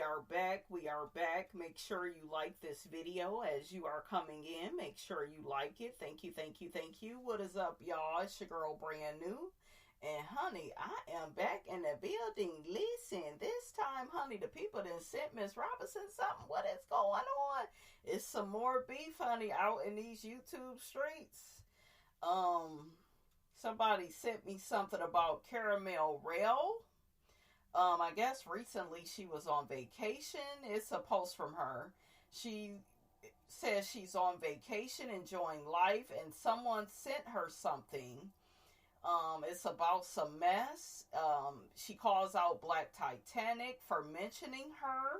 are back. We are back. Make sure you like this video as you are coming in. Make sure you like it. Thank you, thank you, thank you. What is up, y'all? It's your girl, Brand New. And, honey, I am back in the building. Listen, this time, honey, the people done sent Miss Robinson something. What is going on? It's some more beef, honey, out in these YouTube streets. Somebody sent me something about Caramel Rail. I guess recently she was on vacation. It's a post from her. She says she's on vacation, enjoying life, and someone sent her something. It's about some mess. She calls out Black Titanic for mentioning her.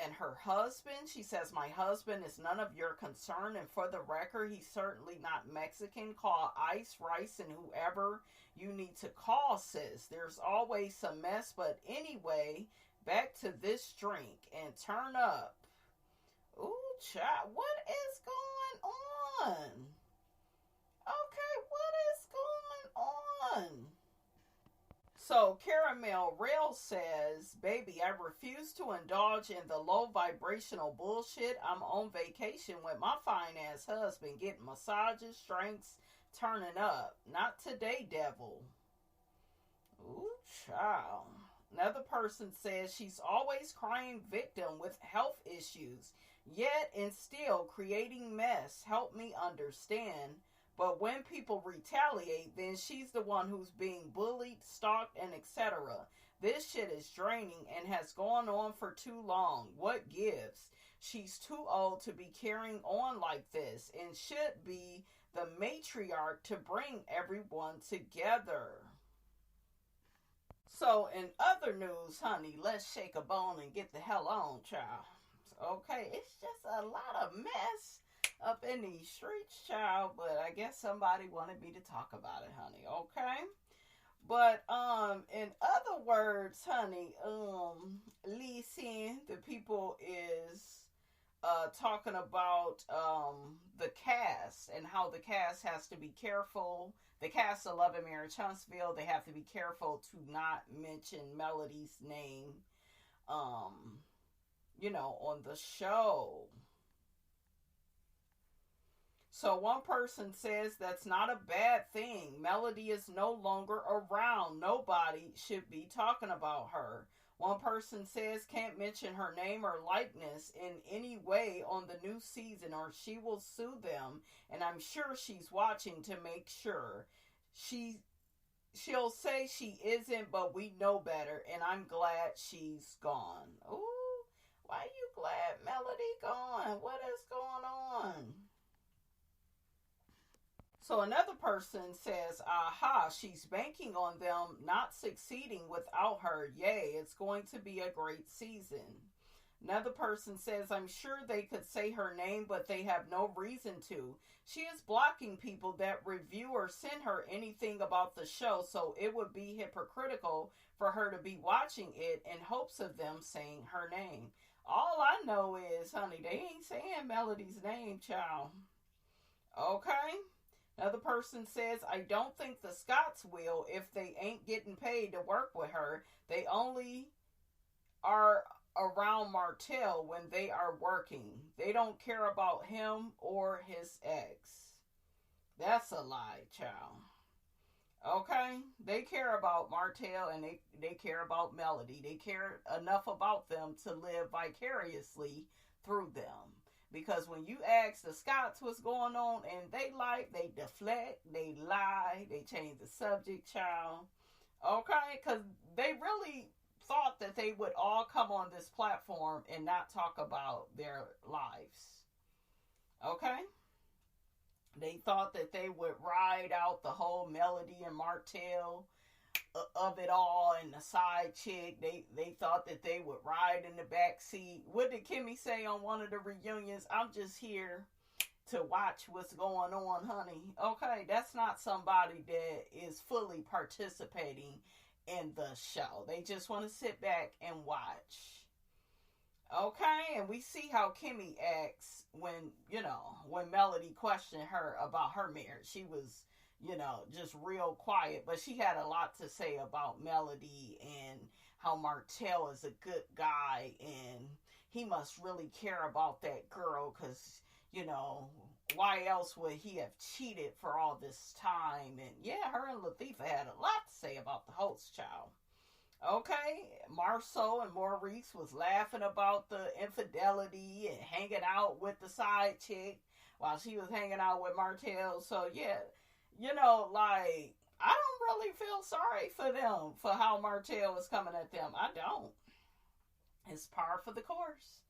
And her husband. She says, my husband is none of your concern, and for the record, he's certainly not Mexican. Call Ice, Rice, and whoever you need to call, sis. There's always some mess, but anyway, back to this drink and turn up. Ooh, child, what is going on? Okay, what is going on? So, Caramel Rail says, baby, I refuse to indulge in the low vibrational bullshit. I'm on vacation with my fine ass husband, getting massages, drinks, turning up. Not today, devil. Ooh, child. Another person says she's always crying victim with health issues, yet and still creating mess. Help me understand. But when people retaliate, then she's the one who's being bullied, stalked, and etc. This shit is draining and has gone on for too long. What gives? She's too old to be carrying on like this and should be the matriarch to bring everyone together. So, in other news, honey, let's shake a bone and get the hell on, child. Okay, it's just a lot of mess up in these streets, child, but I guess somebody wanted me to talk about it, honey, okay? But, in other words, honey, listen, the people is, talking about, the cast and how the cast has to be careful. The cast of Love and Marriage Huntsville, they have to be careful to not mention Melody's name, on the show. So one person says that's not a bad thing. Melody is no longer around. Nobody should be talking about her. One person says can't mention her name or likeness in any way on the new season or she will sue them. And I'm sure she's watching to make sure. She'll say she isn't, but we know better. And I'm glad she's gone. Ooh, why are you glad Melody gone? What is going on? So another person says, aha, she's banking on them not succeeding without her. Yay, it's going to be a great season. Another person says, I'm sure they could say her name, but they have no reason to. She is blocking people that review or send her anything about the show, so it would be hypocritical for her to be watching it in hopes of them saying her name. All I know is, honey, they ain't saying Melody's name, child. Okay? Another person says, I don't think the Scotts will if they ain't getting paid to work with her. They only are around Martell when they are working. They don't care about him or his ex. That's a lie, child. Okay? They care about Martell and they care about Melody. They care enough about them to live vicariously through them. Because when you ask the Scotts what's going on and they deflect, they lie, they change the subject, child. Okay? Because they really thought that they would all come on this platform and not talk about their lives. Okay? They thought that they would ride out the whole Melody and Martell of it all and the side chick. They thought that they would ride in the back seat. What did Kimmy say on one of the reunions? I'm just here to watch what's going on, honey. Okay, that's not somebody that is fully participating in the show. They just want to sit back and watch. Okay, and we see how Kimmy acts when Melody questioned her about her marriage. She was just real quiet, but she had a lot to say about Melody and how Martell is a good guy and he must really care about that girl because, you know, why else would he have cheated for all this time? And yeah, her and Latifah had a lot to say about the host child. Okay, Marceau and Maurice was laughing about the infidelity and hanging out with the side chick while she was hanging out with Martell. So yeah, you know, like, I don't really feel sorry for them for how Martell was coming at them. I don't. It's par for the course.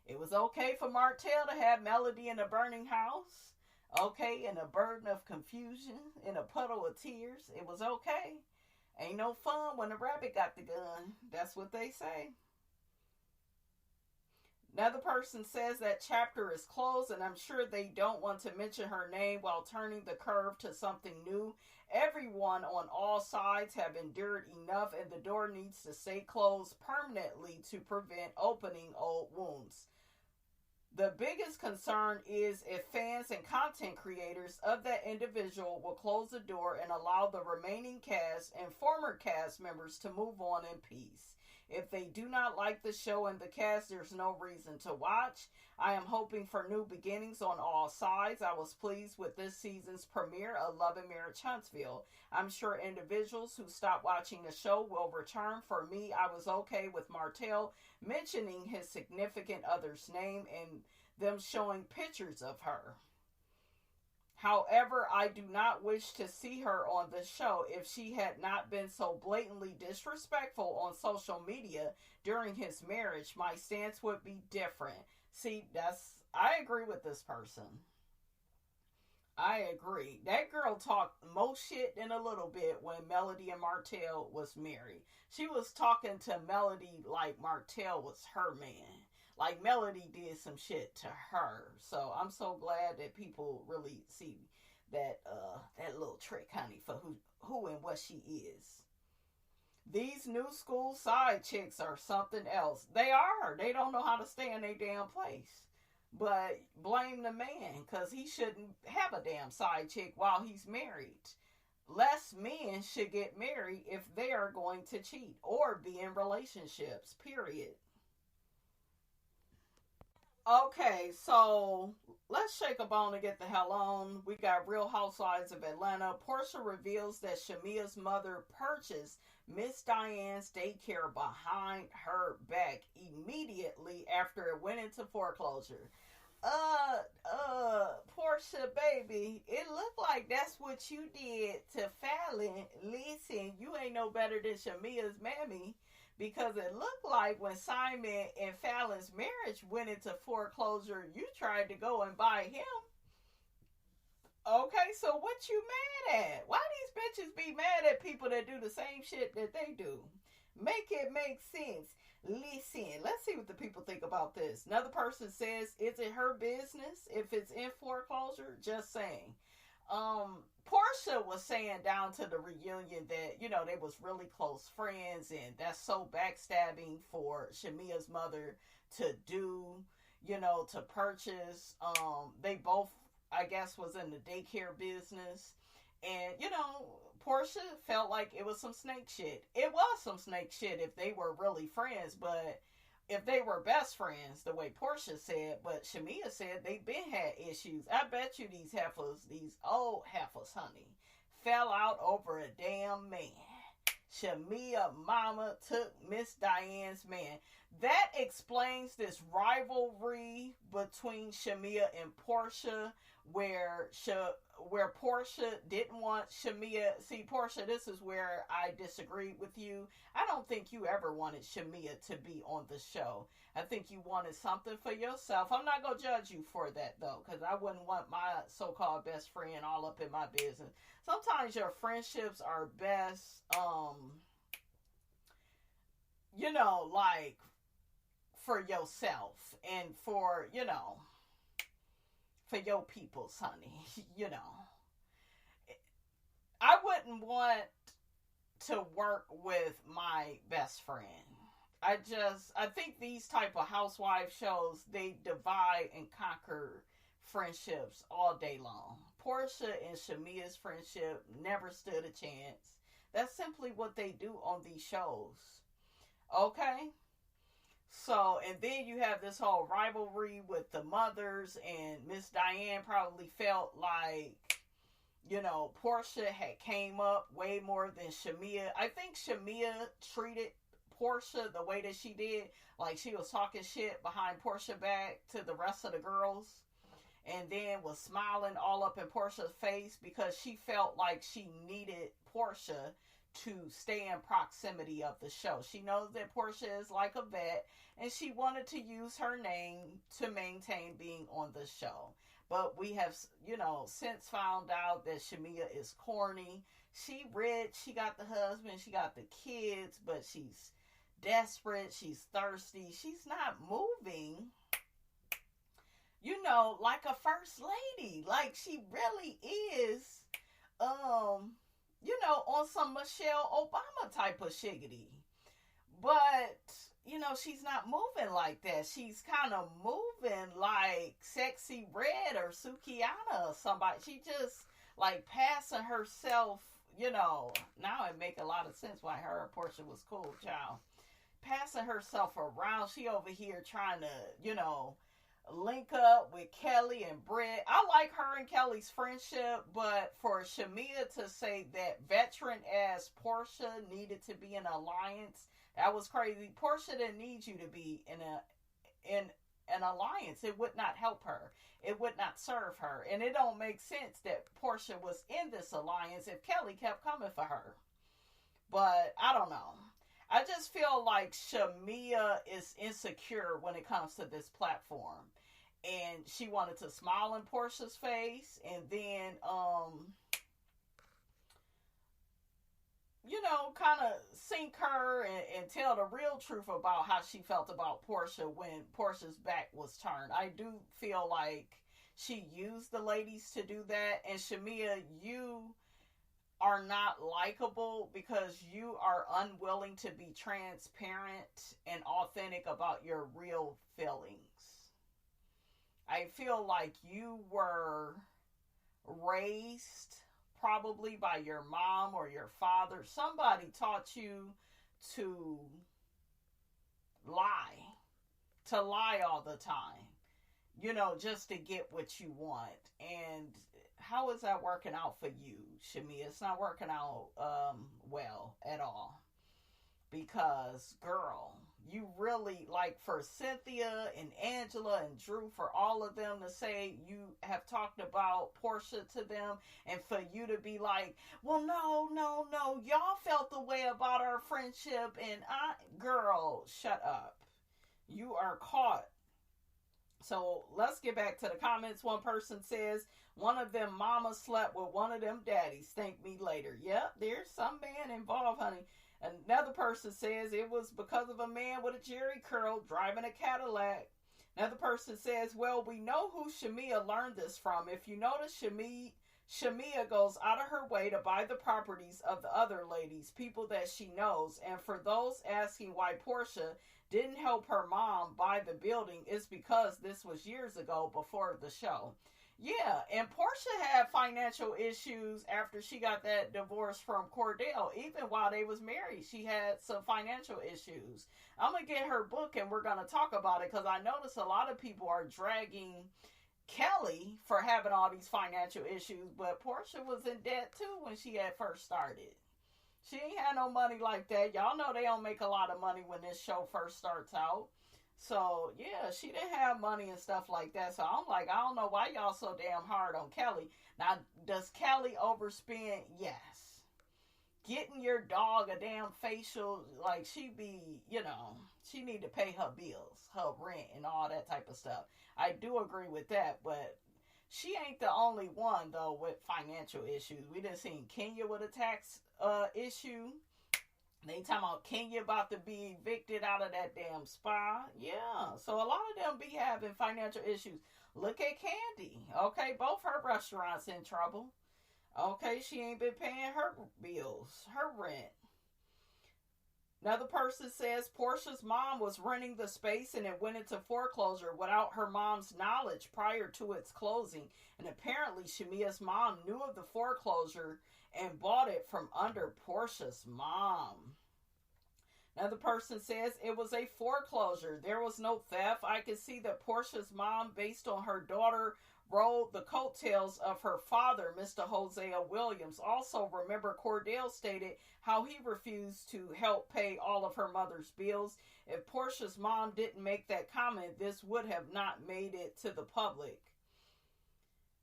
It was okay for Martell to have Melody in a burning house. Okay, in a burden of confusion, in a puddle of tears. It was okay. Ain't no fun when the rabbit got the gun. That's what they say. Another person says that chapter is closed, and I'm sure they don't want to mention her name while turning the curve to something new. Everyone on all sides have endured enough, and the door needs to stay closed permanently to prevent opening old wounds. The biggest concern is if fans and content creators of that individual will close the door and allow the remaining cast and former cast members to move on in peace. If they do not like the show and the cast, there's no reason to watch. I am hoping for new beginnings on all sides. I was pleased with this season's premiere of Love and Marriage Huntsville. I'm sure individuals who stopped watching the show will return. For me, I was okay with Martell mentioning his significant other's name and them showing pictures of her. However, I do not wish to see her on the show if she had not been so blatantly disrespectful on social media during his marriage. My stance would be different. See, I agree with this person. I agree. That girl talked more shit than a little bit when Melody and Martell was married. She was talking to Melody like Martell was her man. Like Melody did some shit to her. So I'm so glad that people really see that that little trick, honey, for who and what she is. These new school side chicks are something else. They are. They don't know how to stay in their damn place. But blame the man, because he shouldn't have a damn side chick while he's married. Less men should get married if they are going to cheat or be in relationships, period. Okay, so let's shake a bone and get the hell on. We got Real Housewives of Atlanta. Porsha reveals that Shemia's mother purchased Miss Diane's daycare behind her back immediately after it went into foreclosure. Porsha, baby, it looked like that's what you did to Fallon. Listen, you ain't no better than Shemia's mammy. Because it looked like when Simon and Fallon's marriage went into foreclosure, you tried to go and buy him. Okay, so what you mad at? Why these bitches be mad at people that do the same shit that they do? Make it make sense. Listen, let's see what the people think about this. Another person says, is it her business if it's in foreclosure? Just saying. Porsha was saying down to the reunion that, you know, they was really close friends and that's so backstabbing for Shemia's mother to do, you know, to purchase. They both, I guess, was in the daycare business. And, you know, Porsha felt like it was some snake shit. It was some snake shit if they were really friends, but if they were best friends, the way Porsha said, but Shemia said they been had issues. I bet you these heifers, these old heifers, honey, fell out over a damn man. Shemia mama took Miss Diane's man. That explains this rivalry between Shemia and Porsha, where Porsha didn't want Shemia. See, Porsha, this is where I disagree with you. I don't think you ever wanted Shemia to be on the show. I think you wanted something for yourself. I'm not going to judge you for that, though, because I wouldn't want my so-called best friend all up in my business. Sometimes your friendships are best, you know, like, for yourself and for, you know, for your peoples, honey. You know, I wouldn't want to work with my best friend. I think these type of housewife shows, they divide and conquer friendships all day long. Porsha and Shemia's friendship never stood a chance. That's simply what they do on these shows. Okay? So, and then you have this whole rivalry with the mothers, and Miss Diane probably felt like, Porsha had came up way more than Shemia. I think Shemia treated Porsha the way that she did, like she was talking shit behind Porsha back to the rest of the girls, and then was smiling all up in Portia's face because she felt like she needed Porsha to stay in proximity of the show. She knows that Porsha is like a vet, and she wanted to use her name to maintain being on the show. But we have, since found out that Shemia is corny. She rich, she got the husband, she got the kids, but she's desperate, she's thirsty, she's not moving, like a first lady. Like she really is, on some Michelle Obama type of shiggity. But, she's not moving like that. She's kind of moving like Sexy Red or Sukihana or somebody. She just, like, passing herself, now it make a lot of sense why her and Porsha was cool, child. Passing herself around. She over here trying to, link up with Kelly and Britt. I like her and Kelly's friendship, but for Shemia to say that veteran ass Porsha needed to be in an alliance, that was crazy. Porsha didn't need you to be in an alliance. It would not help her. It would not serve her. And it don't make sense that Porsha was in this alliance if Kelly kept coming for her. But I don't know. I just feel like Shemia is insecure when it comes to this platform. And she wanted to smile in Portia's face and then, kind of sink her and tell the real truth about how she felt about Porsha when Portia's back was turned. I do feel like she used the ladies to do that. And Shemia, you are not likable because you are unwilling to be transparent and authentic about your real feelings. I feel like you were raised probably by your mom or your father. Somebody taught you to lie all the time, just to get what you want. And how is that working out for you, Shemia? It's not working out well at all. Because, girl, you really, like, for Cynthia and Angela and Drew, for all of them to say you have talked about Porsha to them, and for you to be like, well, no, y'all felt the way about our friendship, and girl, shut up. You are caught. So let's get back to the comments. One person says, one of them mama slept with one of them daddies. Thank me later. Yep, there's some man involved, honey. Another person says it was because of a man with a jerry curl driving a Cadillac. Another person says, well, we know who Shemia learned this from. If you notice, Shemia goes out of her way to buy the properties of the other ladies, people that she knows. And for those asking why Porsha didn't help her mom buy the building, it's because this was years ago before the show. Yeah, and Porsha had financial issues after she got that divorce from Cordell. Even while they was married, she had some financial issues. I'm going to get her book and we're going to talk about it because I notice a lot of people are dragging Kelly for having all these financial issues, but Porsha was in debt too when she had first started. She ain't had no money like that. Y'all know they don't make a lot of money when this show first starts out. So, yeah, she didn't have money and stuff like that. So, I'm like, I don't know why y'all so damn hard on Kelly. Now, does Kelly overspend? Yes. Getting your dog a damn facial, like, she need to pay her bills, her rent, and all that type of stuff. I do agree with that, but she ain't the only one, though, with financial issues. We done seen Kenya with a tax issue. They talking about Kenya about to be evicted out of that damn spa. Yeah. So a lot of them be having financial issues. Look at Candy. Okay. Both her restaurants in trouble. Okay. She ain't been paying her bills, her rent. Another person says Porsha's mom was renting the space and it went into foreclosure without her mom's knowledge prior to its closing. And apparently Shemia's mom knew of the foreclosure and bought it from under Porsha's mom. Another person says it was a foreclosure. There was no theft. I can see that Porsha's mom, based on her daughter, rode the coattails of her father, Mr. Hosea Williams. Also, remember, Cordell stated how he refused to help pay all of her mother's bills. If Porsha's mom didn't make that comment, this would have not made it to the public.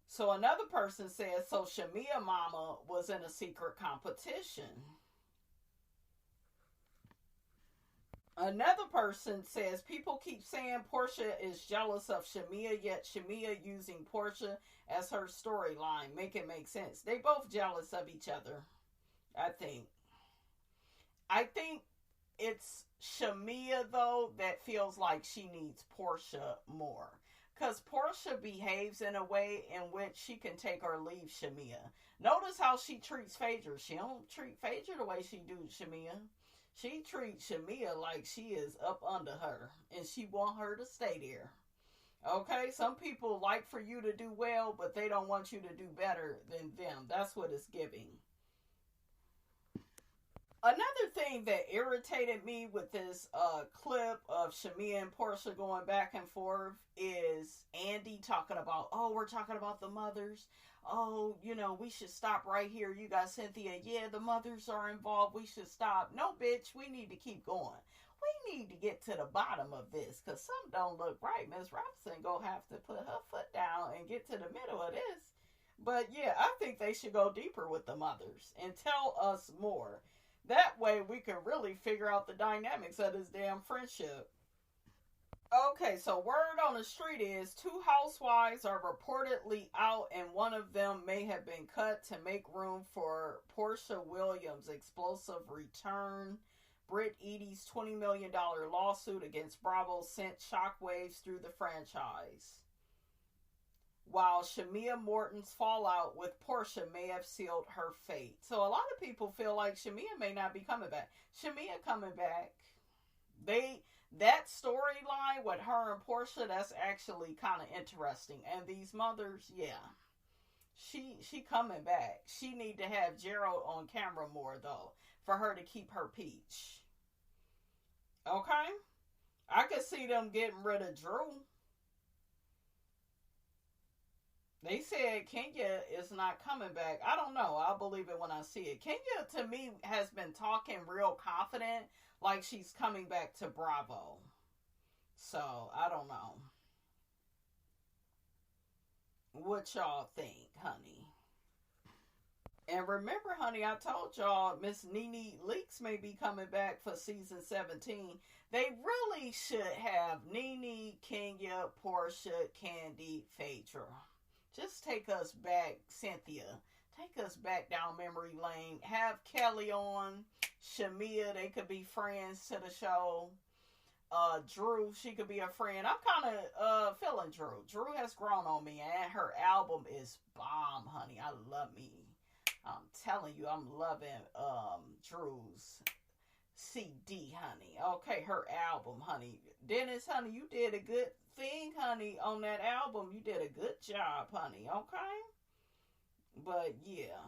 So another person says, so Shemia mama was in a secret competition. Another person says, people keep saying Porsha is jealous of Shemia, yet Shemia using Porsha as her storyline. Make it make sense. They both jealous of each other, I think. I think it's Shemia, though, that feels like she needs Porsha more. Because Porsha behaves in a way in which she can take or leave Shemia. Notice how she treats Phaedra. She don't treat Phaedra the way she do Shemia. She treats Shemia like she is up under her. And she want her to stay there. Okay? Some people like for you to do well, but they don't want you to do better than them. That's what it's giving. Another thing that irritated me with this clip of Shemia and Porsha going back and forth is Andy talking about, oh, we're talking about the mothers. Oh, you know, we should stop right here. You got Cynthia. Yeah, the mothers are involved. We should stop. No, bitch, we need to keep going. We need to get to the bottom of this because something don't look right. Miss Robinson gonna have to put her foot down and get to the middle of this. But yeah, I think they should go deeper with the mothers and tell us more. That way we can really figure out the dynamics of this damn friendship. Okay, so word on the street is 2 housewives are reportedly out and one of them may have been cut to make room for Porsha Williams' explosive return. Britt Eadie's $20 million lawsuit against Bravo sent shockwaves through the franchise, while Shemia Morton's fallout with Porsha may have sealed her fate. So a lot of people feel like Shemia may not be coming back. Shemia coming back. That storyline with her and Porsha, that's actually kind of interesting. And these mothers, yeah. She coming back. She need to have Gerald on camera more, though, for her to keep her peach. Okay? I could see them getting rid of Drew. They said Kenya is not coming back. I don't know. I'll believe it when I see it. Kenya, to me, has been talking real confident, like she's coming back to Bravo. So, I don't know. What y'all think, honey? And remember, honey, I told y'all Miss Nene Leakes may be coming back for season 17. They really should have Nene, Kenya, Porsha, Kandi, Phaedra. Just take us back, Cynthia. Take us back down memory lane. Have Kelly on, Shemia, they could be friends to the show. Drew, she could be a friend. I'm kind of feeling Drew. Drew has grown on me, and her album is bomb, honey. I love me. I'm telling you, I'm loving Drew's CD, honey. Okay, her album, honey. Dennis, honey, you did a good thing, honey, on that album. You did a good job, honey, okay? But, yeah.